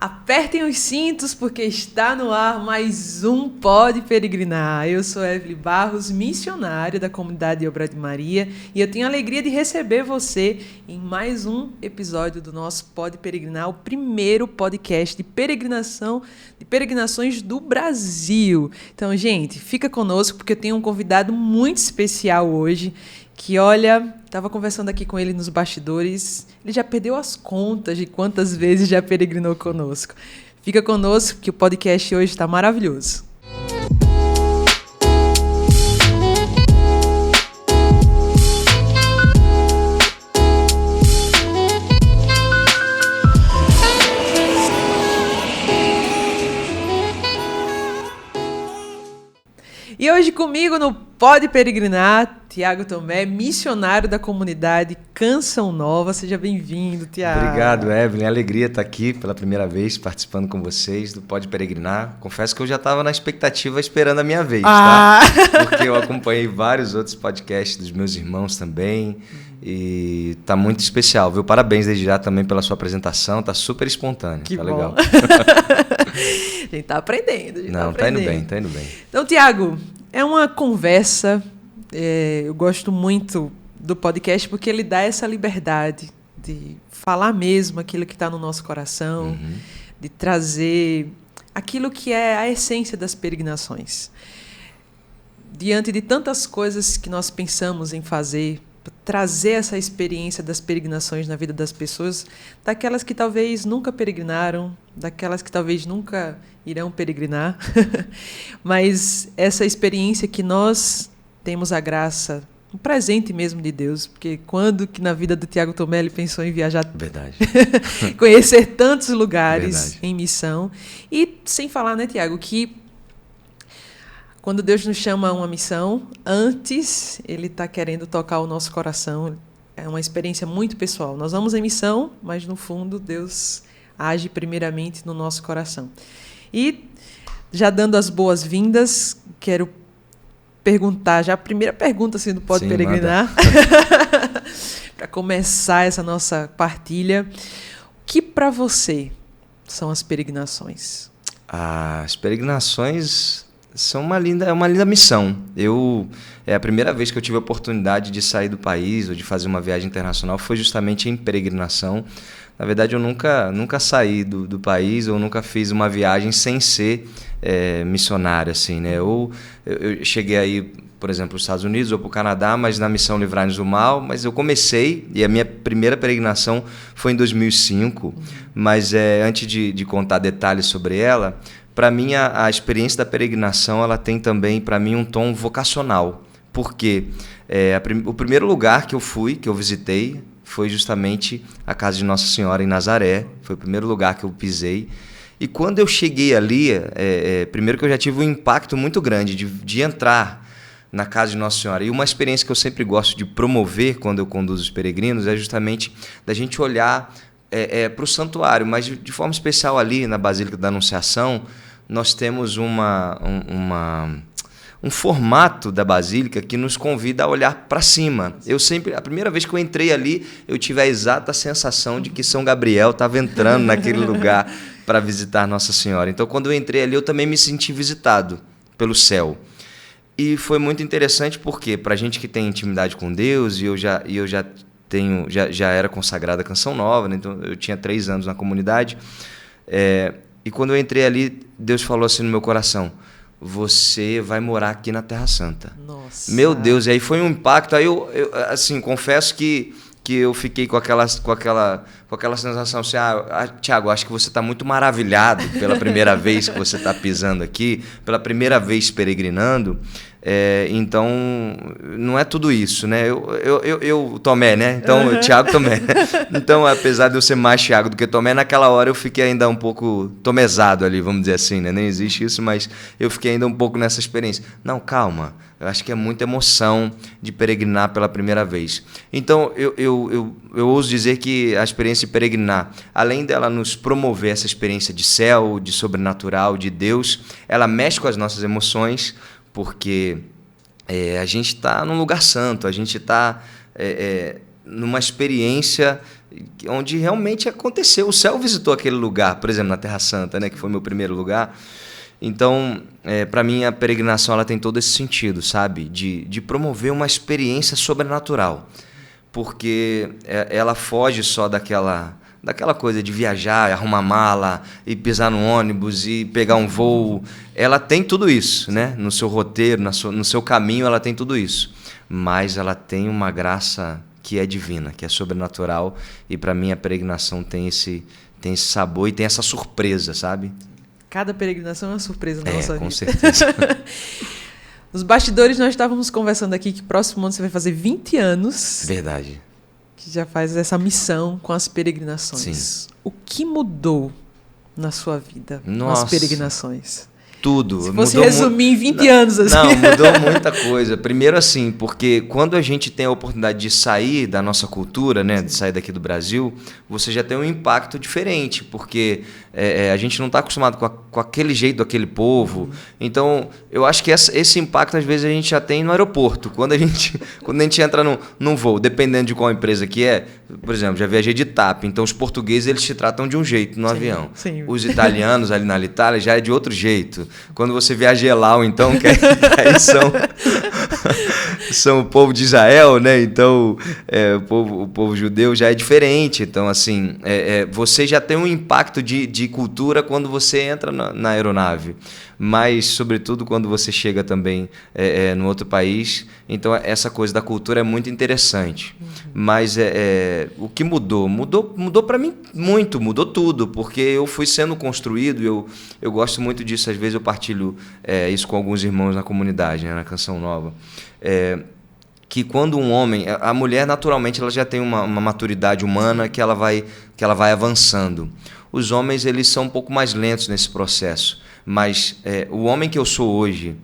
Apertem os cintos porque está no ar mais um Pode Peregrinar. Eu sou Evelyn Barros, missionária da Comunidade Obra de Maria, e eu tenho a alegria de receber você em mais um episódio do nosso Pode Peregrinar, o primeiro podcast de peregrinações do Brasil. Então, gente, fica conosco porque eu tenho um convidado muito especial hoje, que, olha, estava conversando aqui com ele nos bastidores, ele já perdeu as contas de quantas vezes já peregrinou conosco. Fica conosco que o podcast hoje está maravilhoso. E hoje comigo no Pode Peregrinar, Tiago Tomé, missionário da comunidade Canção Nova. Seja bem-vindo, Tiago. Obrigado, Evelyn. Alegria estar aqui pela primeira vez, participando com vocês do Pode Peregrinar. Confesso que eu já estava na expectativa, esperando a minha vez, tá? Porque eu acompanhei vários outros podcasts dos meus irmãos também. E tá muito especial, viu? Parabéns desde já também pela sua apresentação. Tá super espontâneo, que tá bom. Legal. A gente tá aprendendo. Tá indo bem, tá indo bem. Então, Tiago, é uma conversa. Eu gosto muito do podcast porque ele dá essa liberdade de falar mesmo aquilo que está no nosso coração, de trazer aquilo que é a essência das peregrinações. Diante de tantas coisas que nós pensamos em fazer, trazer essa experiência das peregrinações na vida das pessoas, daquelas que talvez nunca peregrinaram, daquelas que talvez nunca irão peregrinar, mas essa experiência que nós temos a graça, um presente mesmo de Deus, porque quando que na vida do Tiago Tomé ele pensou em viajar, Verdade. conhecer tantos lugares Verdade. Em missão, e sem falar, né, Tiago, que quando Deus nos chama a uma missão, antes Ele está querendo tocar o nosso coração. É uma experiência muito pessoal. Nós vamos em missão, mas no fundo Deus age primeiramente no nosso coração. E já dando as boas-vindas, quero perguntar, já a primeira pergunta assim, do Pode Peregrinar, para começar essa nossa partilha. O que para você são as peregrinações? As peregrinações são uma linda missão. É a primeira vez que eu tive a oportunidade de sair do país ou de fazer uma viagem internacional foi justamente em peregrinação. Na verdade, eu nunca saí do país ou nunca fiz uma viagem sem ser missionário, assim, né? Eu cheguei aí, por exemplo, os Estados Unidos ou para o Canadá, mas na missão Livrai-nos do Mal, mas eu comecei, e a minha primeira peregrinação foi em 2005, mas antes de contar detalhes sobre ela, para mim a experiência da peregrinação ela tem também, para mim, um tom vocacional, porque o primeiro lugar que eu visitei, foi justamente a casa de Nossa Senhora em Nazaré, foi o primeiro lugar que eu pisei. E quando eu cheguei ali, primeiro que eu já tive um impacto muito grande de entrar na casa de Nossa Senhora. E uma experiência que eu sempre gosto de promover quando eu conduzo os peregrinos é justamente da gente olhar para o santuário, mas de forma especial ali na Basílica da Anunciação, nós temos um formato da Basílica que nos convida a olhar para cima. A primeira vez que eu entrei ali, eu tive a exata sensação de que São Gabriel estava entrando naquele lugar para visitar Nossa Senhora. Então, quando eu entrei ali, eu também me senti visitado pelo céu. E foi muito interessante porque, para a gente que tem intimidade com Deus, e eu já era consagrado a Canção Nova, né? Então eu tinha 3 anos na comunidade, e quando eu entrei ali, Deus falou assim no meu coração: você vai morar aqui na Terra Santa. Nossa. Meu Deus, e aí foi um impacto. Aí eu assim, confesso que eu fiquei com aquela sensação assim, Tiago, acho que você está muito maravilhado pela primeira vez que você está pisando aqui, pela primeira vez peregrinando. Então, não é tudo isso, né? Eu Tomé, né? Então, Tiago Tomé. Então, apesar de eu ser mais Tiago do que Tomé, naquela hora eu fiquei ainda um pouco tomezado ali, vamos dizer assim, né? Nem existe isso, mas eu fiquei ainda um pouco nessa experiência. Não, calma. Eu acho que é muita emoção de peregrinar pela primeira vez. Então, eu ouso dizer que a experiência de peregrinar, além dela nos promover essa experiência de céu, de sobrenatural, de Deus, ela mexe com as nossas emoções, porque a gente está num lugar santo, a gente está numa experiência onde realmente aconteceu. O céu visitou aquele lugar, por exemplo, na Terra Santa, né, que foi meu primeiro lugar. Então, para mim, a peregrinação ela tem todo esse sentido, sabe? De promover uma experiência sobrenatural. Porque ela foge só daquela coisa de viajar, arrumar mala, e pisar no ônibus, e pegar um voo. Ela tem tudo isso, né? No seu roteiro, no seu caminho, ela tem tudo isso. Mas ela tem uma graça que é divina, que é sobrenatural. E para mim a peregrinação tem esse sabor e tem essa surpresa, sabe? Cada peregrinação é uma surpresa na nossa vida. Com certeza. Nos bastidores nós estávamos conversando aqui que próximo ano você vai fazer 20 anos. Verdade. Que já faz essa missão com as peregrinações. Sim. O que mudou na sua vida com as peregrinações? Tudo. Se fosse resumir em 20 anos. Assim. Não, mudou muita coisa. Primeiro assim, porque quando a gente tem a oportunidade de sair da nossa cultura, né, de sair daqui do Brasil, você já tem um impacto diferente, porque a gente não está acostumado com aquele jeito daquele povo. Então, eu acho que esse impacto, às vezes, a gente já tem no aeroporto. Quando a gente entra num voo, dependendo de qual empresa que é, por exemplo, já viajei de TAP, então os portugueses eles te tratam de um jeito no avião. Sim. Os italianos ali na Itália já é de outro jeito. Quando você viaja Elau, então, que aí são o povo de Israel, né? Então, o povo judeu já é diferente. Então, assim, você já tem um impacto de cultura quando você entra na aeronave. Mas, sobretudo, quando você chega também no outro país. Então, essa coisa da cultura é muito interessante. Mas o que mudou? Mudou para mim muito, mudou tudo, porque eu fui sendo construído, eu gosto muito disso, às vezes eu partilho isso com alguns irmãos na comunidade, né, na Canção Nova, que quando um homem, a mulher naturalmente ela já tem uma maturidade humana que ela vai avançando. Os homens eles são um pouco mais lentos nesse processo, mas o homem que eu sou hoje,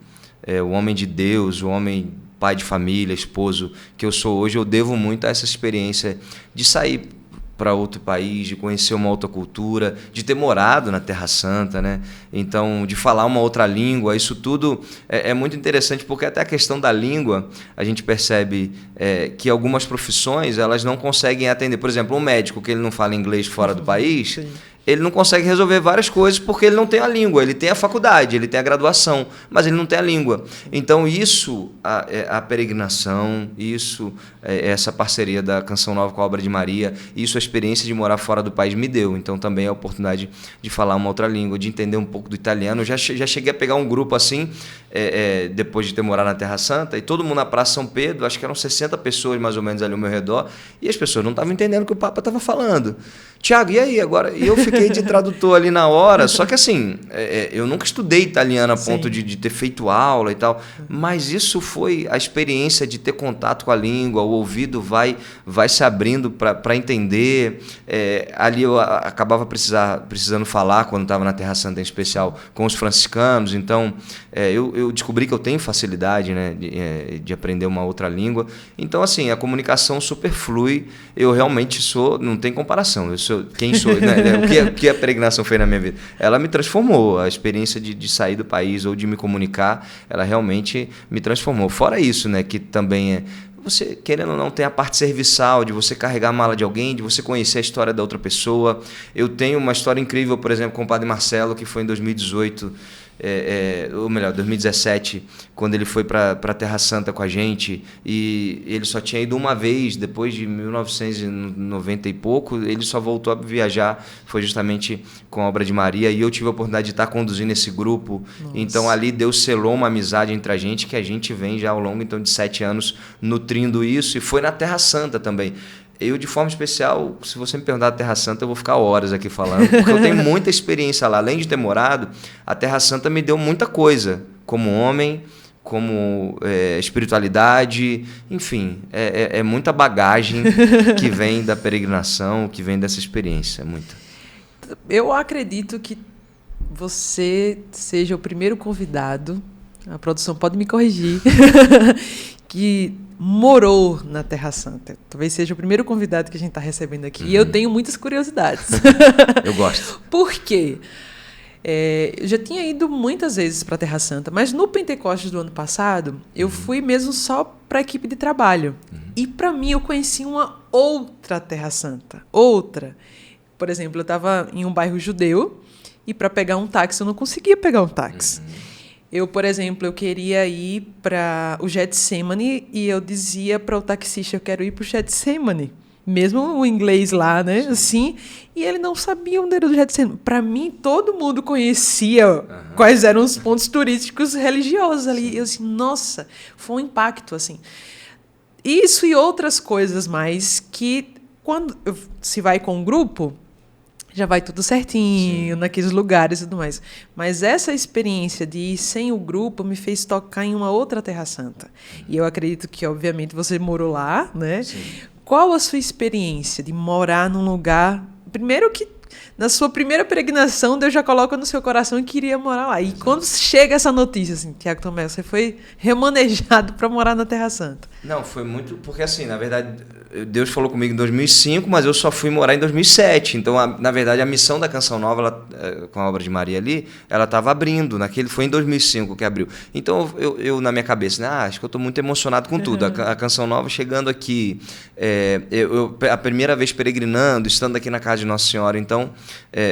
o homem de Deus, o homem pai de família, esposo que eu sou hoje, eu devo muito a essa experiência de sair para outro país, de conhecer uma outra cultura, de ter morado na Terra Santa, né? Então, de falar uma outra língua, isso tudo é muito interessante, porque até a questão da língua, a gente percebe que algumas profissões elas não conseguem atender. Por exemplo, um médico que ele não fala inglês fora do país, sim, ele não consegue resolver várias coisas porque ele não tem a língua, ele tem a faculdade, ele tem a graduação, mas ele não tem a língua. Então isso, a peregrinação, isso, essa parceria da Canção Nova com a Obra de Maria, isso a experiência de morar fora do país me deu. Então também a oportunidade de falar uma outra língua, de entender um pouco do italiano. Eu já cheguei a pegar um grupo assim, depois de ter morado na Terra Santa, e todo mundo na Praça São Pedro, acho que eram 60 pessoas mais ou menos ali ao meu redor, e as pessoas não estavam entendendo o que o Papa estava falando. Tiago, e aí agora? E eu fiquei de tradutor ali na hora, só que assim, eu nunca estudei italiano a ponto de ter feito aula e tal, mas isso foi a experiência de ter contato com a língua, o ouvido vai se abrindo para entender. Ali eu acabava precisando falar, quando estava na Terra Santa em especial, com os franciscanos, então eu descobri que eu tenho facilidade, né, de aprender uma outra língua. Então assim, a comunicação super flui, eu realmente não tem comparação, eu sou quem sou, né? O que a peregrinação fez na minha vida? Ela me transformou, a experiência de sair do país ou de me comunicar, ela realmente me transformou. Fora isso, né, que também você, querendo ou não, tem a parte serviçal, de você carregar a mala de alguém, de você conhecer a história da outra pessoa. Eu tenho uma história incrível, por exemplo, com o Padre Marcelo, que foi em 2018, ou melhor, 2017, quando ele foi para a Terra Santa com a gente, e ele só tinha ido uma vez, depois de 1990 e pouco, ele só voltou a viajar, foi justamente com a Obra de Maria, e eu tive a oportunidade de estar conduzindo esse grupo. Nossa. Então ali Deus selou uma amizade entre a gente, que a gente vem já ao longo então, de 7 anos nutrindo isso, e foi na Terra Santa também. Eu, de forma especial, se você me perguntar da Terra Santa, eu vou ficar horas aqui falando, porque eu tenho muita experiência lá. Além de ter morado, a Terra Santa me deu muita coisa, como homem, como espiritualidade, enfim, é muita bagagem que vem da peregrinação, que vem dessa experiência, muita. Eu acredito que você seja o primeiro convidado, a produção pode me corrigir, que morou na Terra Santa. Talvez seja o primeiro convidado que a gente está recebendo aqui. Uhum. E eu tenho muitas curiosidades. Eu gosto. Por quê? Eu já tinha ido muitas vezes para a Terra Santa, mas no Pentecostes do ano passado, eu fui mesmo só para a equipe de trabalho. Uhum. E para mim, eu conheci uma outra Terra Santa. Outra. Por exemplo, eu estava em um bairro judeu e para pegar um táxi eu não conseguia pegar um táxi. Eu, por exemplo, eu queria ir para o Getsemane e eu dizia para o taxista, eu quero ir para o Getsemane. Mesmo o inglês lá, né? Assim, e ele não sabia onde era o Getsemane. Para mim, todo mundo conhecia quais eram os pontos turísticos religiosos ali. Eu assim, nossa, foi um impacto, assim. Isso e outras coisas mais que, quando se vai com um grupo, já vai tudo certinho, naqueles lugares e tudo mais. Mas essa experiência de ir sem o grupo me fez tocar em uma outra Terra Santa. E eu acredito que, obviamente, você morou lá, né? Sim. Qual a sua experiência de morar num lugar... Primeiro que, na sua primeira peregrinação, Deus já coloca no seu coração que queria morar lá. E quando chega essa notícia, assim, Tiago Tomé, você foi remanejado para morar na Terra Santa. Não, foi muito... Porque, assim, na verdade, Deus falou comigo em 2005, mas eu só fui morar em 2007. Então, na verdade, a missão da Canção Nova, ela, com a obra de Maria ali, ela estava abrindo. Foi em 2005 que abriu. Então, eu na minha cabeça, né, acho que eu estou muito emocionado com tudo. A Canção Nova chegando aqui, a primeira vez peregrinando, estando aqui na casa de Nossa Senhora. Então,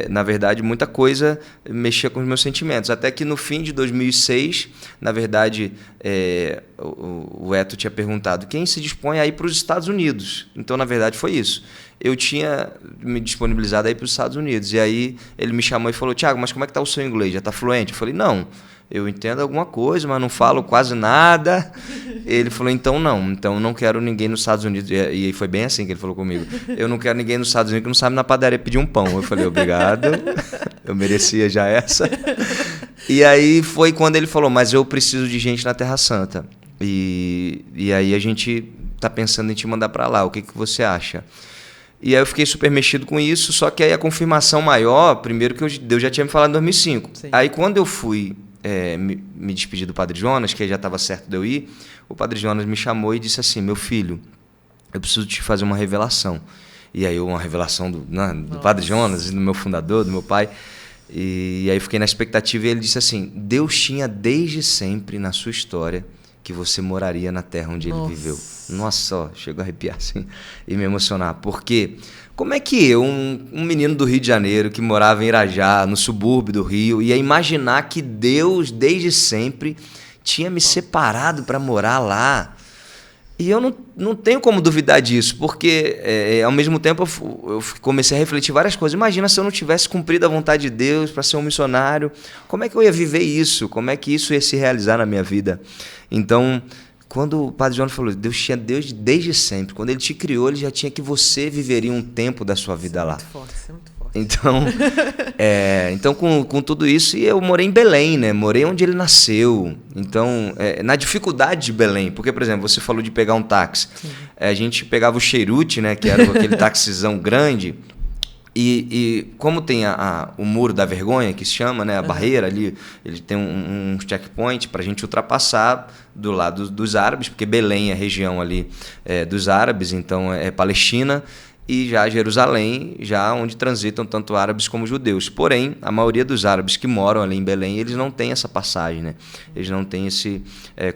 na verdade, muita coisa mexia com os meus sentimentos. Até que no fim de 2006, na verdade, o Eto tinha perguntado quem se dispõe a ir para os Estados Unidos. Então, na verdade, foi isso. Eu tinha me disponibilizado a ir para os Estados Unidos. E aí ele me chamou e falou, Tiago, mas como é que está o seu inglês? Já está fluente? Eu falei, não, eu entendo alguma coisa, mas não falo quase nada. Ele falou, então não quero ninguém nos Estados Unidos. E foi bem assim que ele falou comigo. Eu não quero ninguém nos Estados Unidos que não sabe na padaria pedir um pão. Eu falei, obrigado, eu merecia já essa. E aí foi quando ele falou, mas eu preciso de gente na Terra Santa. E aí a gente está pensando em te mandar para lá, o que você acha? E aí eu fiquei super mexido com isso, só que aí a confirmação maior, primeiro que Deus já tinha me falado em 2005. Sim. Aí quando eu fui me despedir do Padre Jonas, que já estava certo de eu ir, o Padre Jonas me chamou e disse assim, meu filho, eu preciso te fazer uma revelação. E aí uma revelação do Padre Jonas, do meu fundador, do meu pai. E aí fiquei na expectativa e ele disse assim, Deus tinha desde sempre na sua história que você moraria na terra onde ele viveu. Nossa, ó, chegou a arrepiar assim e me emocionar. Porque como é que eu, um menino do Rio de Janeiro, que morava em Irajá, no subúrbio do Rio, ia imaginar que Deus, desde sempre, tinha me separado para morar lá? E eu não tenho como duvidar disso, porque ao mesmo tempo eu comecei a refletir várias coisas. Imagina se eu não tivesse cumprido a vontade de Deus para ser um missionário, como é que eu ia viver isso? Como é que isso ia se realizar na minha vida? Então, quando o Padre Jonas falou, Deus tinha Deus desde sempre, quando ele te criou, ele já tinha que você viveria um tempo da sua vida lá. Muito forte, isso é muito forte. Então, com tudo isso, eu morei em Belém, né? Morei onde ele nasceu. Então, na dificuldade de Belém, porque, por exemplo, você falou de pegar um táxi. A gente pegava o Cheirute, né? Que era aquele taxizão grande. E como tem o muro da vergonha, que se chama, né? A barreira ali, ele tem um checkpoint para a gente ultrapassar do lado dos árabes, porque Belém é a região ali dos árabes, então é Palestina. E já Jerusalém, já onde transitam tanto árabes como judeus. Porém, a maioria dos árabes que moram ali em Belém, eles não têm essa passagem, né? Eles não têm esse...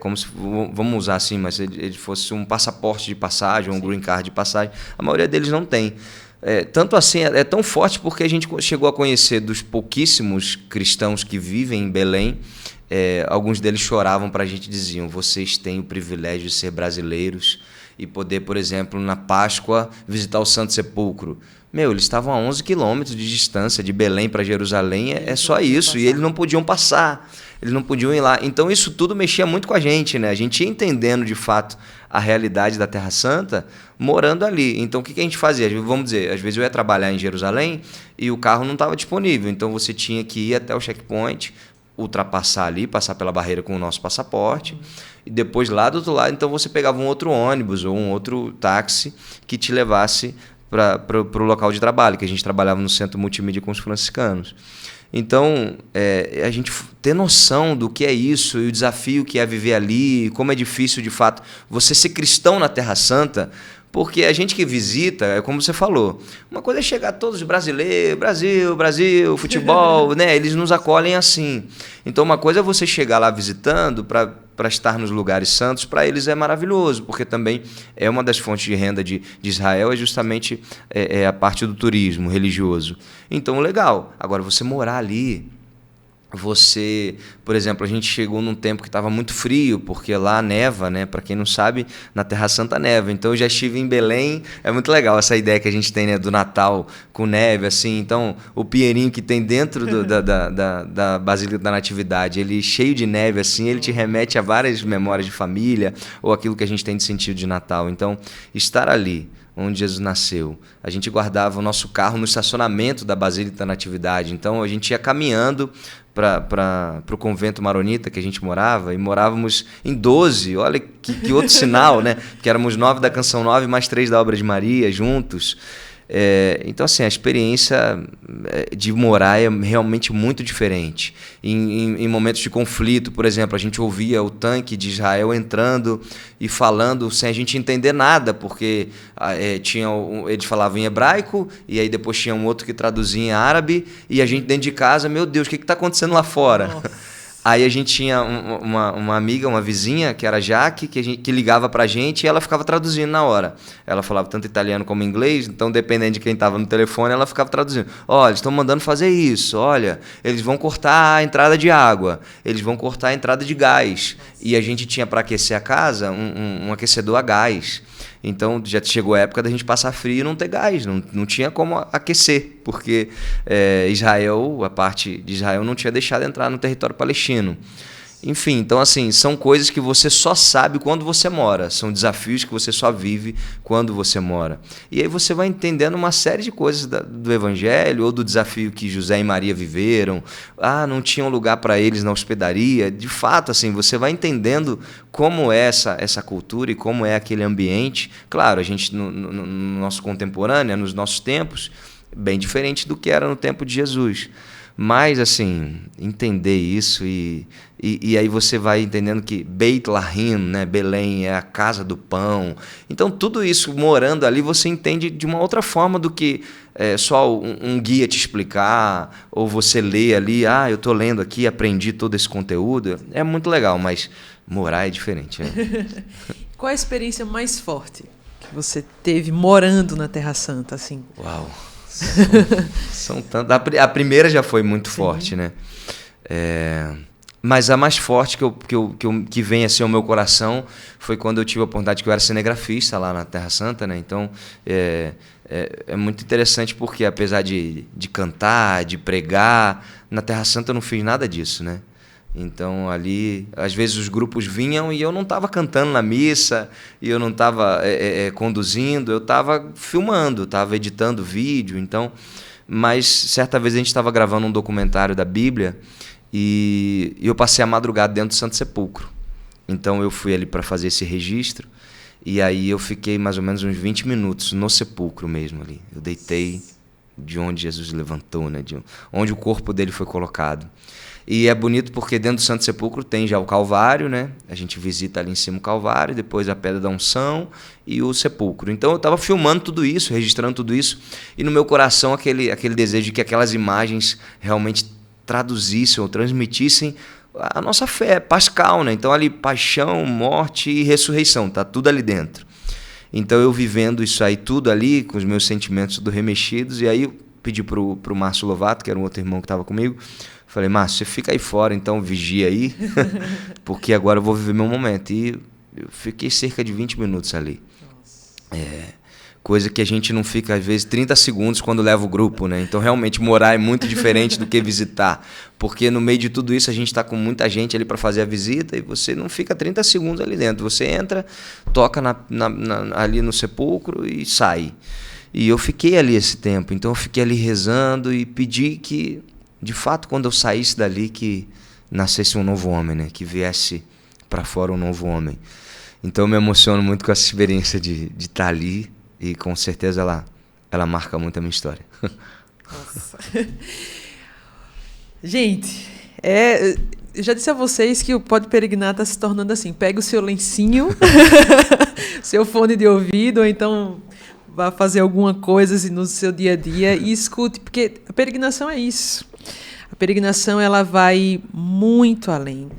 como se, vamos usar assim, mas ele fosse um passaporte de passagem, um green card de passagem. A maioria deles não tem. Tanto assim, é tão forte porque a gente chegou a conhecer dos pouquíssimos cristãos que vivem em Belém, alguns deles choravam para a gente, diziam, vocês têm o privilégio de ser brasileiros e poder, por exemplo, na Páscoa, visitar o Santo Sepulcro. Eles estavam a 11 quilômetros de distância de Belém para Jerusalém, é só isso, e eles não podiam passar, eles não podiam ir lá. Então isso tudo mexia muito com a gente, né? A gente ia entendendo de fato a realidade da Terra Santa morando ali. Então o que a gente fazia? Vamos dizer, às vezes eu ia trabalhar em Jerusalém e o carro não estava disponível, então você tinha que ir até o checkpoint, ultrapassar ali, passar pela barreira com o nosso passaporte, e depois lá do outro lado, então você pegava um outro ônibus ou um outro táxi que te levasse para o local de trabalho, que a gente trabalhava no Centro Multimídia com os franciscanos. Então, a gente ter noção do que é isso e o desafio que é viver ali, como é difícil, de fato, você ser cristão na Terra Santa, porque a gente que visita, é como você falou, uma coisa é chegar todos os brasileiros, Brasil, futebol, né? Eles nos acolhem assim. Então, uma coisa é você chegar lá visitando para para estar nos lugares santos, para eles é maravilhoso, porque também é uma das fontes de renda de Israel, é justamente a parte do turismo religioso. Então, legal. Agora, você morar ali... Você, por exemplo, a gente chegou num tempo que estava muito frio, porque lá neva, né? Para quem não sabe, na Terra Santa neva. Então eu já estive em Belém, é muito legal essa ideia que a gente tem, né, do Natal com neve, assim. Então o pinheirinho que tem dentro da Basílica da Natividade, ele cheio de neve, assim, ele te remete a várias memórias de família ou aquilo que a gente tem de sentido de Natal. Então, estar ali, onde Jesus nasceu. A gente guardava o nosso carro no estacionamento da Basílica da Natividade. Então a gente ia caminhando para o convento maronita que a gente morava, e morávamos em 12. Olha que outro sinal, né? Que éramos 9 da Canção 9 mais 3 da Obra de Maria juntos. Então, assim, a experiência de morar é realmente muito diferente. Em momentos de conflito, por exemplo, a gente ouvia o tanque de Israel entrando e falando sem a gente entender nada, porque eles falavam em hebraico, e aí depois tinha um outro que traduzia em árabe, e a gente dentro de casa, meu Deus, o que está acontecendo lá fora? Nossa. Aí a gente tinha uma amiga, uma vizinha, que era a Jaque, que ligava pra gente e ela ficava traduzindo na hora. Ela falava tanto italiano como inglês, então dependendo de quem estava no telefone, ela ficava traduzindo. Olha, eles estão mandando fazer isso, olha, eles vão cortar a entrada de água, eles vão cortar a entrada de gás. E a gente tinha para aquecer a casa um aquecedor a gás. Então já chegou a época da gente passar frio e não ter gás, não tinha como aquecer, porque Israel, a parte de Israel não tinha deixado entrar no território palestino. Enfim, então assim, são coisas que você só sabe quando você mora, são desafios que você só vive quando você mora. E aí você vai entendendo uma série de coisas do Evangelho, ou do desafio que José e Maria viveram. Não tinha um lugar para eles na hospedaria. De fato, assim, você vai entendendo como é essa cultura e como é aquele ambiente. Claro, a gente, no nosso contemporâneo, nos nossos tempos, bem diferente do que era no tempo de Jesus. Mas, assim, entender isso e aí você vai entendendo que Beit Lahim, né, Belém, é a casa do pão. Então, tudo isso, morando ali, você entende de uma outra forma do que só um guia te explicar, ou você lê ali, eu estou lendo aqui, aprendi todo esse conteúdo. É muito legal, mas morar é diferente. Né? Qual a experiência mais forte que você teve morando na Terra Santa? Assim? Uau! São tantas. A primeira já foi muito forte, né? Mas a mais forte que vem assim ao meu coração foi quando eu tive a oportunidade, que eu era cinegrafista lá na Terra Santa, né? Então é muito interessante, porque apesar de cantar, de pregar, na Terra Santa eu não fiz nada disso, né? Então ali, às vezes os grupos vinham e eu não estava cantando na missa, e eu não estava conduzindo, eu estava filmando, estava editando vídeo. Então, mas certa vez a gente estava gravando um documentário da Bíblia e eu passei a madrugada dentro do Santo Sepulcro. Então eu fui ali para fazer esse registro, e aí eu fiquei mais ou menos uns 20 minutos no sepulcro mesmo ali. Eu deitei de onde Jesus levantou, né? De onde o corpo dele foi colocado. E é bonito porque dentro do Santo Sepulcro tem já o Calvário, né? A gente visita ali em cima o Calvário, depois a Pedra da Unção e o sepulcro. Então eu estava filmando tudo isso, registrando tudo isso, e no meu coração aquele desejo de que aquelas imagens realmente traduzissem ou transmitissem a nossa fé pascal, né? Então ali paixão, morte e ressurreição, tá tudo ali dentro. Então eu vivendo isso aí tudo ali, com os meus sentimentos tudo remexidos, e aí eu pedi pro Márcio Lovato, que era um outro irmão que estava comigo, falei: Márcio, você fica aí fora, então vigia aí, porque agora eu vou viver meu momento. E eu fiquei cerca de 20 minutos ali. Coisa que a gente não fica, às vezes, 30 segundos quando leva o grupo, né? Então, realmente, morar é muito diferente do que visitar, porque no meio de tudo isso a gente está com muita gente ali para fazer a visita e você não fica 30 segundos ali dentro. Você entra, toca ali no sepulcro e sai. E eu fiquei ali esse tempo, então eu fiquei ali rezando e pedi que, de fato, quando eu saísse dali, que nascesse um novo homem, né? Que viesse para fora um novo homem. Então eu me emociono muito com essa experiência de estar ali, e com certeza ela marca muito a minha história. Nossa. Gente, eu já disse a vocês que o Pode Peregrinar está se tornando assim: pega o seu lencinho, seu fone de ouvido, ou então vá fazer alguma coisa assim, no seu dia a dia e escute, porque a peregrinação é isso. A peregrinação ela vai muito além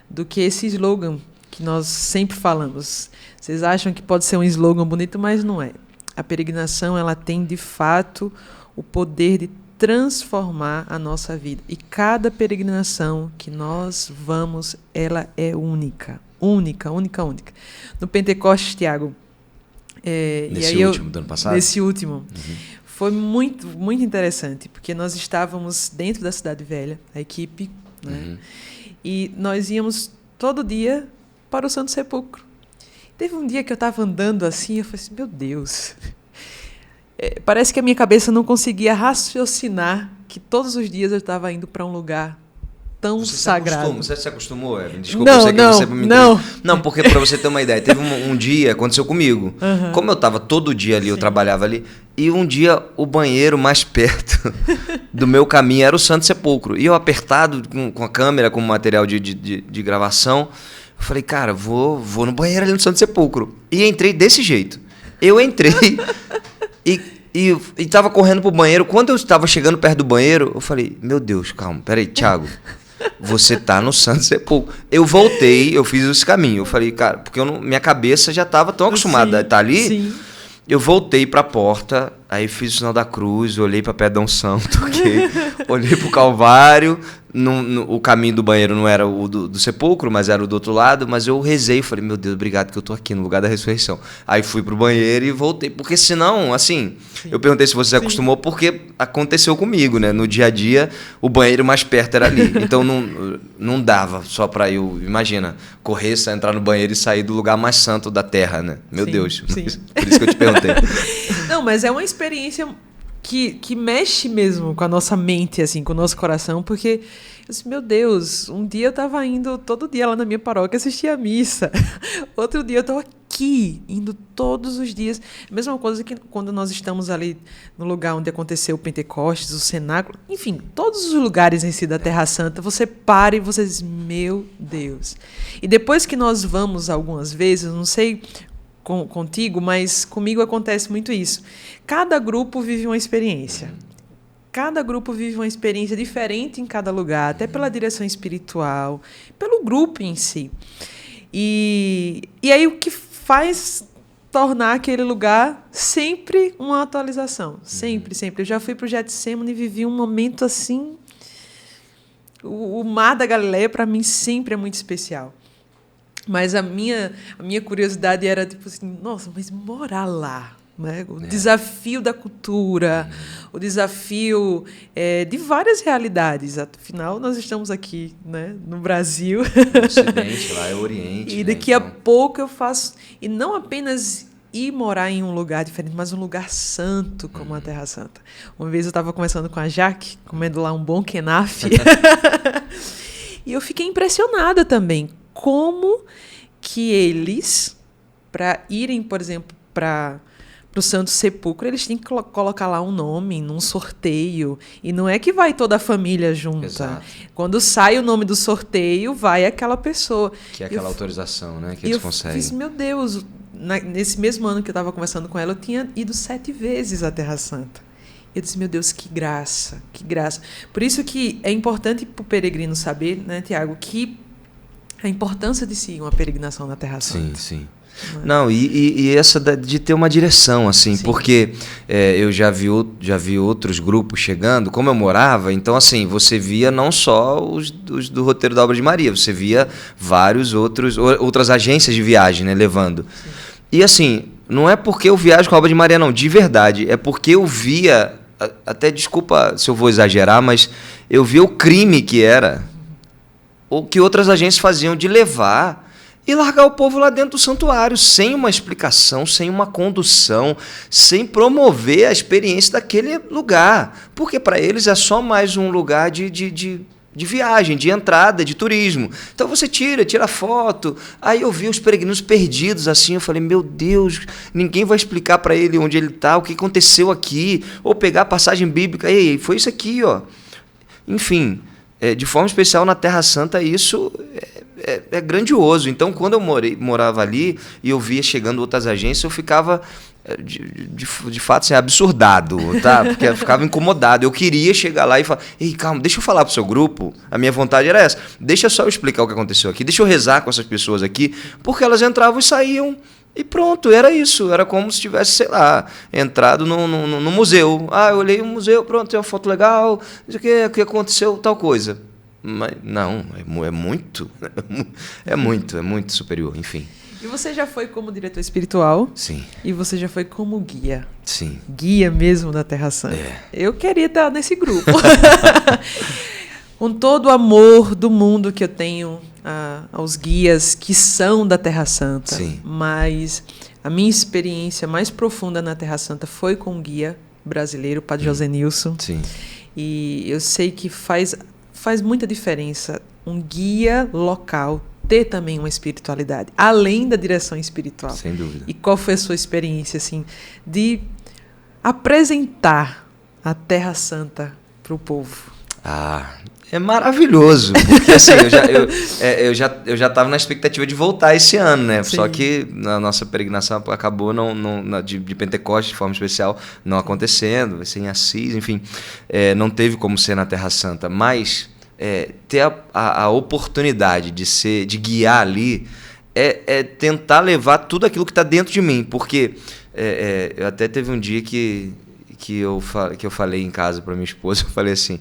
do que esse slogan que nós sempre falamos. Vocês acham que pode ser um slogan bonito, mas não é. A peregrinação, ela tem, de fato, o poder de transformar a nossa vida. E cada peregrinação que nós vamos, ela é única. Única, única, única. No Pentecostes, Tiago... Nesse último do ano passado? Nesse último. Foi muito, muito interessante, porque nós estávamos dentro da Cidade Velha, a equipe, né? E nós íamos todo dia para o Santo Sepulcro. Teve um dia que eu estava andando assim, eu falei assim, meu Deus, parece que a minha cabeça não conseguia raciocinar que todos os dias eu estava indo para um lugar tão sagrado. Você se acostumou, Evelyn? Desculpa, eu sei que você me não. Não, porque para você ter uma ideia, teve um dia, aconteceu comigo. Como eu estava todo dia ali, eu trabalhava ali, e um dia o banheiro mais perto do meu caminho era o Santo Sepulcro. E eu apertado com a câmera, com o material de gravação, eu falei, cara, vou no banheiro ali no Santo Sepulcro. E entrei desse jeito. Eu entrei e estava correndo pro banheiro. Quando eu estava chegando perto do banheiro, eu falei, meu Deus, calma, peraí, Thiago, você tá no Santo Sepulcro. Eu voltei, eu fiz esse caminho. Eu falei, cara, porque minha cabeça já estava tão acostumada a estar ali. Sim. Eu voltei para a porta, aí fiz o sinal da cruz, olhei para Pedra da Unção, toquei, olhei para o Calvário. O caminho do banheiro não era o do sepulcro, mas era o do outro lado. Mas eu rezei e falei, meu Deus, obrigado que eu tô aqui no lugar da ressurreição. Aí fui pro banheiro e voltei. Porque senão, assim, eu perguntei se você se acostumou, porque aconteceu comigo, né? No dia a dia, o banheiro mais perto era ali. Então não dava só para eu, imagina, correr, entrar no banheiro e sair do lugar mais santo da terra, né? Meu Deus, por isso que eu te perguntei. Não, mas é uma experiência que mexe mesmo com a nossa mente, assim, com o nosso coração, porque eu disse, meu Deus, um dia eu estava indo todo dia lá na minha paróquia assistir a missa, outro dia eu estou aqui, indo todos os dias. Mesma coisa que quando nós estamos ali no lugar onde aconteceu o Pentecostes, o cenáculo, enfim, todos os lugares em si da Terra Santa, você para e você diz, meu Deus. E depois que nós vamos algumas vezes, não sei contigo, mas comigo acontece muito isso. Cada grupo vive uma experiência. Cada grupo vive uma experiência diferente em cada lugar, até pela direção espiritual, pelo grupo em si. E aí o que faz tornar aquele lugar sempre uma atualização. Sempre, sempre. Eu já fui para o Getsemane e vivi um momento assim... O Mar da Galileia, para mim, sempre é muito especial. Mas a minha curiosidade era, tipo assim, nossa, mas morar lá, né? O desafio da cultura, o desafio de várias realidades. Afinal, nós estamos aqui, né, no Brasil. O Ocidente, lá é o Oriente. E daqui a pouco eu faço... E não apenas ir morar em um lugar diferente, mas um lugar santo como a Terra Santa. Uma vez eu estava conversando com a Jaque, comendo lá um bom kenafe, e eu fiquei impressionada também. Como que eles, para irem, por exemplo, para o Santo Sepulcro, eles têm que colocar lá um nome num sorteio. E não é que vai toda a família junta. Exato. Quando sai o nome do sorteio, vai aquela pessoa. Que é aquela autorização, né, que eles conseguem. Eu fiz, meu Deus, nesse mesmo ano que eu estava conversando com ela, eu tinha ido 7 vezes à Terra Santa. Eu disse, meu Deus, que graça, que graça. Por isso que é importante para o peregrino saber, né, Tiago, que a importância de se uma peregrinação na Terra Santa. Sim. Não, e essa de ter uma direção, assim, porque eu já vi outros grupos chegando, como eu morava, então, assim, você via não só os do roteiro da Obra de Maria, você via vários outras agências de viagem, né, levando. Sim. E, assim, não é porque eu viajo com a Obra de Maria, não, de verdade, é porque eu via, até desculpa se eu vou exagerar, mas eu via o crime que era, o que outras agências faziam de levar e largar o povo lá dentro do santuário, sem uma explicação, sem uma condução, sem promover a experiência daquele lugar. Porque para eles é só mais um lugar de viagem, de entrada, de turismo. Então você tira foto. Aí eu vi os peregrinos perdidos assim, eu falei, meu Deus, ninguém vai explicar para ele onde ele está, o que aconteceu aqui, ou pegar a passagem bíblica, ei, foi isso aqui, ó. Enfim, de forma especial na Terra Santa, isso é grandioso. Então, quando eu morava ali e eu via chegando outras agências, eu ficava, de fato, assim, absurdado, tá? Porque eu ficava incomodado. Eu queria chegar lá e falar, ei, calma, deixa eu falar pro seu grupo. A minha vontade era essa. Deixa só eu explicar o que aconteceu aqui. Deixa eu rezar com essas pessoas aqui, porque elas entravam e saíam. E pronto, era isso. Era como se tivesse, sei lá, entrado no museu. Ah, eu olhei um museu, pronto, tem uma foto legal, não sei o que aconteceu, tal coisa. Mas não, é muito superior, enfim. E você já foi como diretor espiritual? Sim. E você já foi como guia? Sim. Guia mesmo da Terra Santa. Eu queria estar nesse grupo. Com todo o amor do mundo que eu tenho aos guias que são da Terra Santa. Sim. Mas a minha experiência mais profunda na Terra Santa foi com um guia brasileiro, o Padre José Nilson. Sim. E eu sei que faz muita diferença um guia local ter também uma espiritualidade, além da direção espiritual. Sem dúvida. E qual foi a sua experiência, assim, de apresentar a Terra Santa para o povo? É maravilhoso, porque assim, eu já estava na expectativa de voltar esse ano, né? Sim. Só que a nossa peregrinação acabou de Pentecostes, de forma especial, não acontecendo, vai ser em Assis, enfim, não teve como ser na Terra Santa, mas ter a oportunidade de guiar ali é tentar levar tudo aquilo que está dentro de mim, porque eu até teve um dia que eu falei em casa para minha esposa, eu falei assim,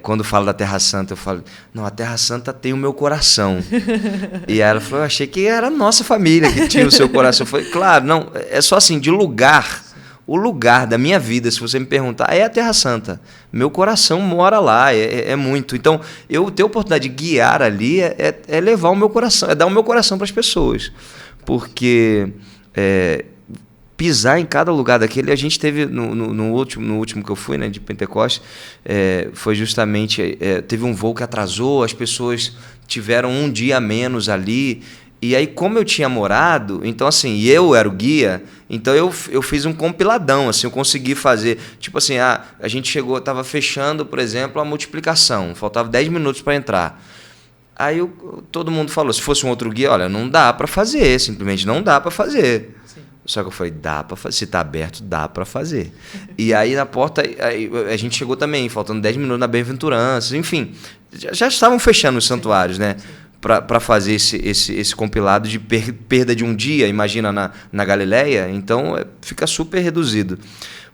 quando falo da Terra Santa, eu falo, não, a Terra Santa tem o meu coração. E ela falou, eu achei que era a nossa família que tinha o seu coração. Eu falei, claro, não, é só assim, de lugar, o lugar da minha vida, se você me perguntar, é a Terra Santa. Meu coração mora lá, é muito. Então, eu ter a oportunidade de guiar ali é levar o meu coração, é dar o meu coração para as pessoas. Porque pisar em cada lugar daquele, a gente teve no último que eu fui, né, de Pentecostes, foi justamente, teve um voo que atrasou, as pessoas tiveram um dia a menos ali, e aí como eu tinha morado, então assim, e eu era o guia, então eu fiz um compiladão, assim, eu consegui fazer, tipo assim, a gente chegou, estava fechando, por exemplo, a multiplicação, faltava 10 minutos para entrar. Aí todo mundo falou, se fosse um outro guia, olha, não dá para fazer, simplesmente não dá para fazer. Só que eu falei, dá para fazer, se está aberto, dá para fazer. E aí na porta, a gente chegou também, faltando 10 minutos na Bem-aventurança, enfim, já estavam fechando os santuários, né? Para fazer esse compilado de perda de um dia, imagina na Galileia, então fica super reduzido.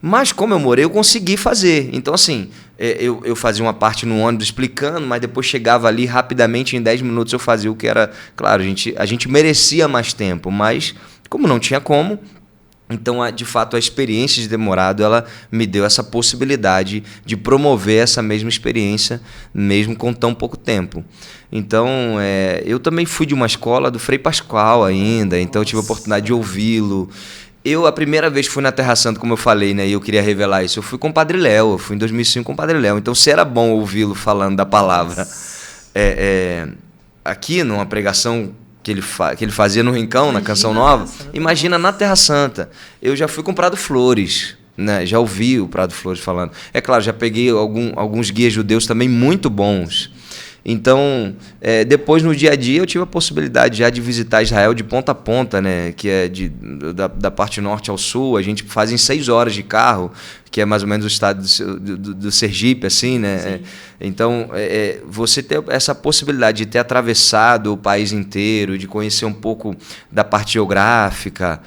Mas como eu morei, eu consegui fazer. Então, assim, eu fazia uma parte no ônibus explicando, mas depois chegava ali rapidamente, em 10 minutos eu fazia o que era... Claro, a gente merecia mais tempo, mas como não tinha como, então, de fato, a experiência de demorado, ela me deu essa possibilidade de promover essa mesma experiência, mesmo com tão pouco tempo. Então, eu também fui de uma escola do Frei Pascoal ainda, então eu tive a oportunidade de ouvi-lo. A primeira vez que fui na Terra Santa, como eu falei, né, e eu queria revelar isso, eu fui com o Padre Léo, eu fui em 2005 com o Padre Léo, então se era bom ouvi-lo falando da palavra aqui, numa pregação que ele fazia no Rincão, na Canção Nova, imagina na Terra Santa. Eu já fui com o Prado Flores, né? Já ouvi o Prado Flores falando. É claro, já peguei alguns guias judeus também muito bons. Então, depois no dia a dia eu tive a possibilidade já de visitar Israel de ponta a ponta, né? Que é da parte norte ao sul, a gente faz em 6 horas de carro, que é mais ou menos o estado do Sergipe, assim, né? Então, você ter essa possibilidade de ter atravessado o país inteiro, de conhecer um pouco da parte geográfica,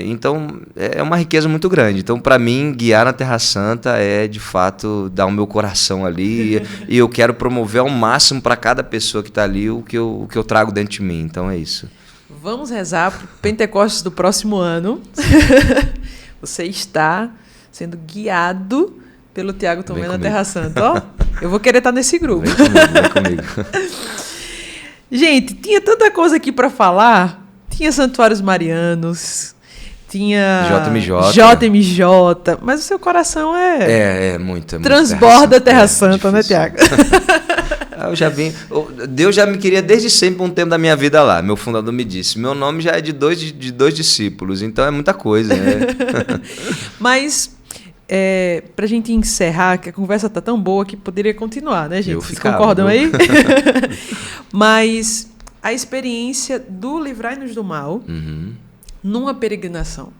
então é uma riqueza muito grande. Então, para mim, guiar na Terra Santa é de fato dar o meu coração ali e eu quero promover ao máximo para cada pessoa que está ali o que eu trago dentro de mim. Então é isso. Vamos rezar para o Pentecostes do próximo ano. Você está sendo guiado pelo Tiago Tomé na Terra Santa. Ó, eu vou querer estar nesse grupo. Vem comigo. Gente, tinha tanta coisa aqui para falar. Tinha santuários marianos, tinha JMJ, mas o seu coração muito transborda Terra Santa, né, Tiago? Eu já vim. Deus já me queria desde sempre um tempo da minha vida lá. Meu fundador me disse. Meu nome já é de dois discípulos, então é muita coisa, né? Mas Pra gente encerrar, que a conversa tá tão boa que poderia continuar, né, gente? Vocês concordam aí? Mas a experiência do Livrai-nos do Mal numa peregrinação,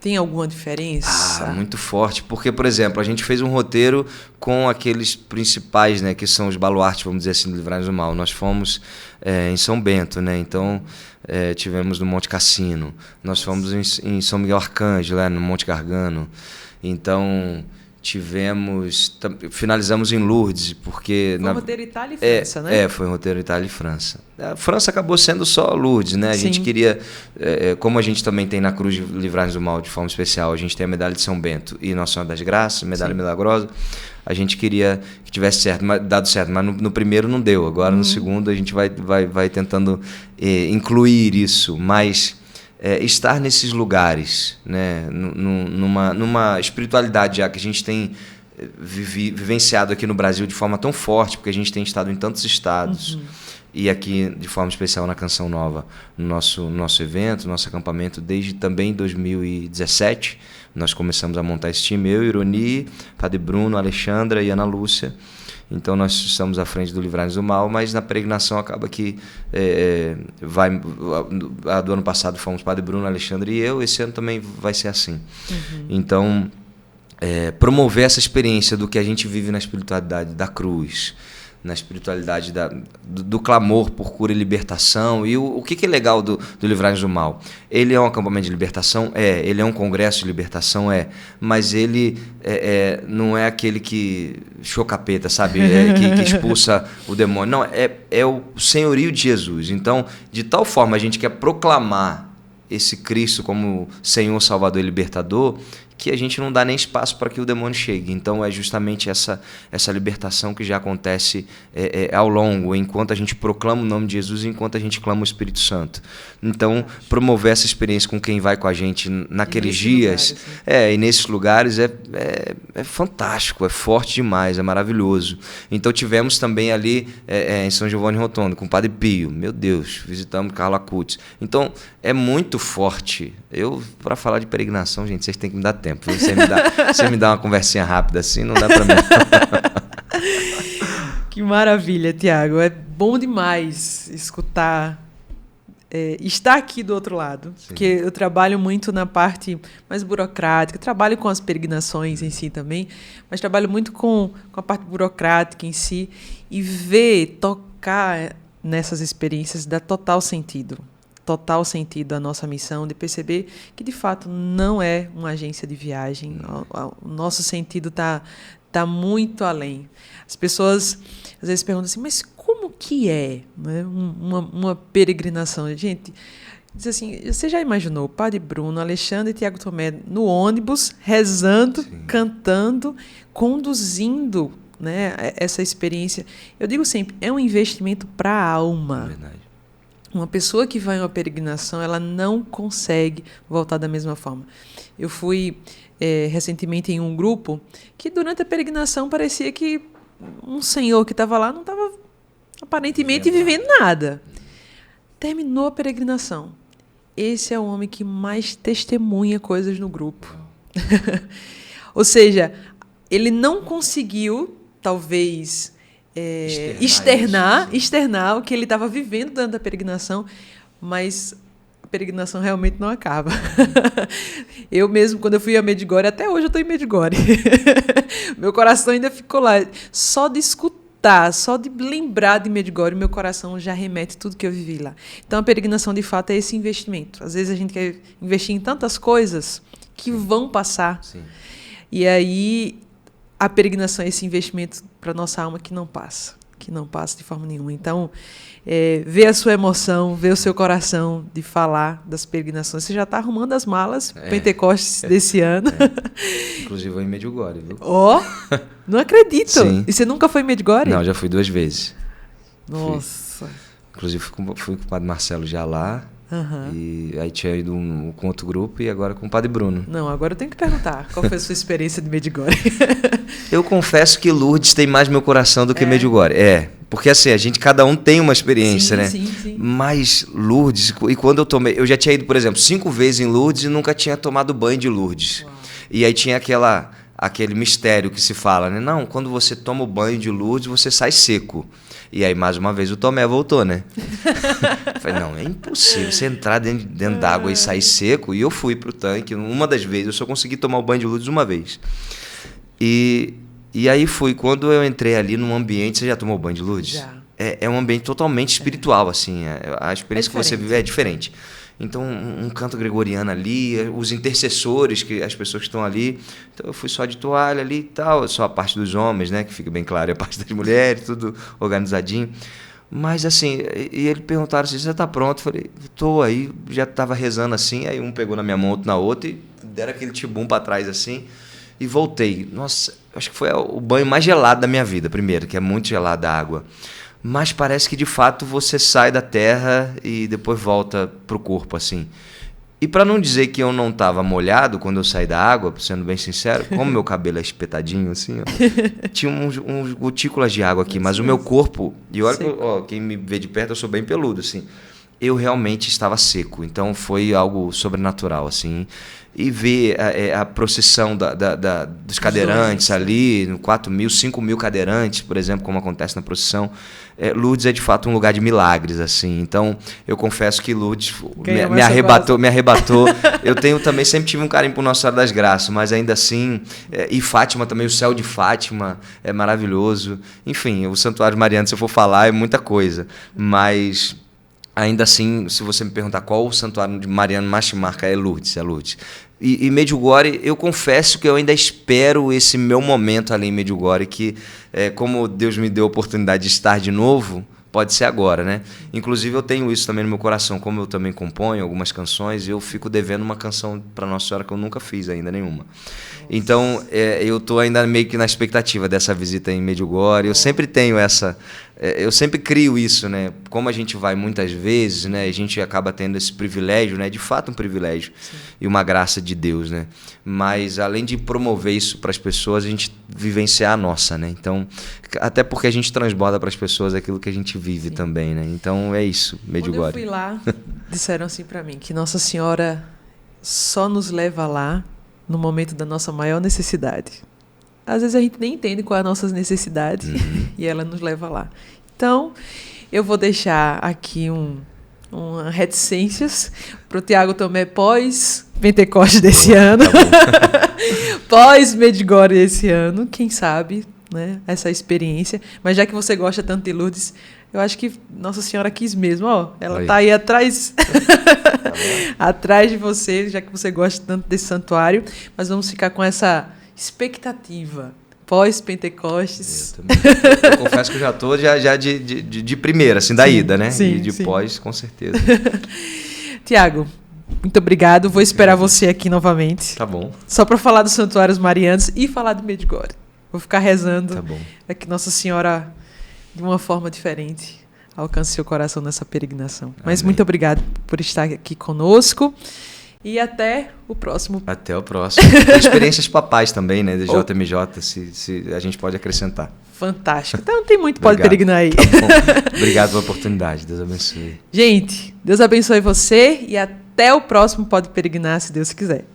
tem alguma diferença? Muito forte, porque, por exemplo, a gente fez um roteiro com aqueles principais, né, que são os baluartes, vamos dizer assim, do Livrai-nos do Mal. Nós fomos em São Bento, né, então tivemos no Monte Cassino, nós fomos em São Miguel Arcanjo, lá no Monte Gargano, então finalizamos em Lourdes, porque... Foi um roteiro Itália e França, né? Foi um roteiro Itália e França. A França acabou sendo só Lourdes, né? A gente queria, como a gente também tem na Cruz de Livrai-nos do Mal de forma especial, a gente tem a medalha de São Bento e Nossa Senhora das Graças, medalha milagrosa, a gente queria que tivesse dado certo, mas no primeiro não deu, agora no segundo a gente vai tentando incluir isso, mas... estar nesses lugares, né, numa espiritualidade já que a gente tem vivenciado aqui no Brasil de forma tão forte, porque a gente tem estado em tantos estados, e aqui de forma especial na Canção Nova, no nosso evento, nosso acampamento, desde também 2017, nós começamos a montar esse time, eu, Ironi, Padre Bruno, Alexandra e Ana Lúcia. Então nós estamos à frente do Livrai-nos do Mal, mas na peregrinação acaba que do ano passado fomos Padre Bruno, Alexandre e eu, esse ano também vai ser assim. Então, promover essa experiência do que a gente vive na espiritualidade da cruz, na espiritualidade do clamor por cura e libertação. E o que é legal do Livrai-nos do Mal? Ele é um acampamento de libertação? Ele é um congresso de libertação? Mas ele não é aquele que chocapeta, sabe? Que expulsa o demônio. Não, é o senhorio de Jesus. Então, de tal forma, a gente quer proclamar esse Cristo como Senhor, Salvador e Libertador, que a gente não dá nem espaço para que o demônio chegue. Então é justamente essa libertação que já acontece ao longo, enquanto a gente proclama o nome de Jesus, enquanto a gente clama o Espírito Santo. Então, promover essa experiência com quem vai com a gente naqueles dias, e nesses lugares é fantástico, é forte demais, é maravilhoso. Então tivemos também ali em São Giovanni Rotondo, com o Padre Pio, meu Deus, visitamos Carlo Acutis. Então, é muito forte. Para falar de peregrinação, gente, vocês têm que me dar tempo. Você me dá uma conversinha rápida assim, não dá para mim. Que maravilha, Tiago. É bom demais escutar, estar aqui do outro lado. Sim. Porque eu trabalho muito na parte mais burocrática, trabalho com as peregrinações em si também, mas trabalho muito com a parte burocrática em si, e tocar nessas experiências dá total sentido à nossa missão, de perceber que, de fato, não é uma agência de viagem. O nosso sentido está muito além. As pessoas, às vezes, perguntam assim, mas como que é, né, uma peregrinação? Gente, diz assim, você já imaginou o Padre Bruno, Alexandre e Tiago Tomé no ônibus, rezando, cantando, conduzindo, né, essa experiência? Eu digo sempre, é um investimento para a alma. É verdade. Uma pessoa que vai em uma peregrinação, ela não consegue voltar da mesma forma. Eu fui recentemente em um grupo que, durante a peregrinação, parecia que um senhor que estava lá não estava aparentemente vivendo nada. Terminou a peregrinação. Esse é o homem que mais testemunha coisas no grupo. Ou seja, ele não conseguiu, talvez... externar o que ele estava vivendo durante a peregrinação, mas a peregrinação realmente não acaba. Eu mesmo, quando eu fui a Medjugorje, até hoje eu estou em Medjugorje, meu coração ainda ficou lá, só de escutar, só de lembrar de Medjugorje, meu coração já remete tudo que eu vivi lá. Então a peregrinação, de fato, é esse investimento. Às vezes a gente quer investir em tantas coisas que vão passar. Sim. E aí a peregrinação é esse investimento para a nossa alma que não passa de forma nenhuma. Então, ver a sua emoção, ver o seu coração de falar das peregrinações. Você já está arrumando as malas Pentecostes desse ano. Inclusive, eu vou em Medjugorje, viu? Não acredito. Sim. E você nunca foi em Medjugorje? Não, já fui 2 vezes. Nossa. Inclusive, fui com o Padre Marcelo já lá. E aí tinha ido com outro grupo e agora com o Padre Bruno. Não, agora eu tenho que perguntar. Qual foi a sua experiência de Medjugorje? Eu confesso que Lourdes tem mais meu coração do que Medjugorje. Porque assim, cada um tem uma experiência, né? Sim. Mas Lourdes, e quando eu já tinha ido, por exemplo, 5 vezes em Lourdes e nunca tinha tomado banho de Lourdes. Uau. E aí tinha aquele mistério que se fala, né? Não, quando você toma o banho de Lourdes, você sai seco. E aí, mais uma vez, o Tomé voltou, né? Falei, não, é impossível você entrar dentro d'água e sair seco. E eu fui pro tanque, uma das vezes, eu só consegui tomar o banho de Lourdes uma vez. E aí quando eu entrei ali num ambiente, você já tomou banho de Lourdes? Já. É um ambiente totalmente espiritual, assim, a experiência que você vive é diferente. Então, um canto gregoriano ali, os intercessores, as pessoas que estão ali. Então, eu fui só de toalha ali e tal, só a parte dos homens, né, que fica bem claro, e a parte das mulheres, tudo organizadinho. Mas, assim, e ele perguntaram assim, você está pronto? Eu falei, estou. Aí, já estava rezando assim, aí um pegou na minha mão, outro na outra, e deram aquele tibum para trás assim, e voltei. Nossa, acho que foi o banho mais gelado da minha vida, primeiro, que é muito gelada a água. Mas parece que, de fato, você sai da terra e depois volta pro corpo, assim. E para não dizer que eu não estava molhado quando eu saí da água, sendo bem sincero, como meu cabelo é espetadinho, assim, ó, tinha uns gotículas de água aqui, mas o meu corpo... E olha, quem me vê de perto, eu sou bem peludo, assim. Eu realmente estava seco, então foi algo sobrenatural, assim. E ver a procissão dos cadeirantes ali, 4.000, 5.000 cadeirantes, por exemplo, como acontece na procissão. Lourdes é de fato um lugar de milagres, assim. Então, eu confesso que Lourdes me arrebatou. Eu sempre tive um carinho por Nossa Senhora das Graças, mas ainda assim, e Fátima também, o céu de Fátima é maravilhoso. Enfim, o Santuário Mariano, se eu for falar, é muita coisa, mas... Ainda assim, se você me perguntar qual o santuário de Mariano mais te marca, é Lourdes. E Medjugorje, eu confesso que eu ainda espero esse meu momento ali em Medjugorje, que como Deus me deu a oportunidade de estar de novo, pode ser agora, né? Inclusive eu tenho isso também no meu coração, como eu também componho algumas canções, eu fico devendo uma canção para Nossa Senhora que eu nunca fiz ainda nenhuma. Então, eu estou ainda meio que na expectativa dessa visita em Medjugorje. Eu sempre tenho eu sempre crio isso, né? Como a gente vai muitas vezes, né? A gente acaba tendo esse privilégio, né? De fato um privilégio. Sim. E uma graça de Deus, né? Mas além de promover isso para as pessoas, a gente vivenciar a nossa, né? Então, até porque a gente transborda para as pessoas aquilo que a gente vive. Sim. Também, né? Então é isso, Medjugorje. Quando eu fui lá, disseram assim para mim que Nossa Senhora só nos leva lá no momento da nossa maior necessidade. Às vezes a gente nem entende qual é a nossa necessidade e ela nos leva lá. Então, eu vou deixar aqui uma reticências para o Tiago Tomé pós-Pentecoste desse ano, pós-Medjugorje desse ano, quem sabe, né, essa experiência. Mas já que você gosta tanto de Lourdes, eu acho que Nossa Senhora quis mesmo, ó. Ela está aí atrás, atrás de você, já que você gosta tanto desse santuário. Mas vamos ficar com essa expectativa pós-Pentecostes. Eu confesso que eu já estou de primeira, assim, da ida, né? Sim, e de pós, com certeza. Tiago, muito obrigado. Vou esperar você aqui novamente. Tá bom. Só para falar dos santuários marianos e falar de Medjugorje. Vou ficar rezando. Tá bom. Para que Nossa Senhora, de uma forma diferente, alcance seu coração nessa peregrinação. Mas amém. Muito obrigado por estar aqui conosco. E até o próximo. Até o próximo. Tem experiências papais também, né? De JMJ, se a gente pode acrescentar. Fantástico. Então tem muito pode peregrinar aí. Tá bom. Obrigado pela oportunidade. Deus abençoe. Gente, Deus abençoe você e até o próximo Pode Peregrinar, se Deus quiser.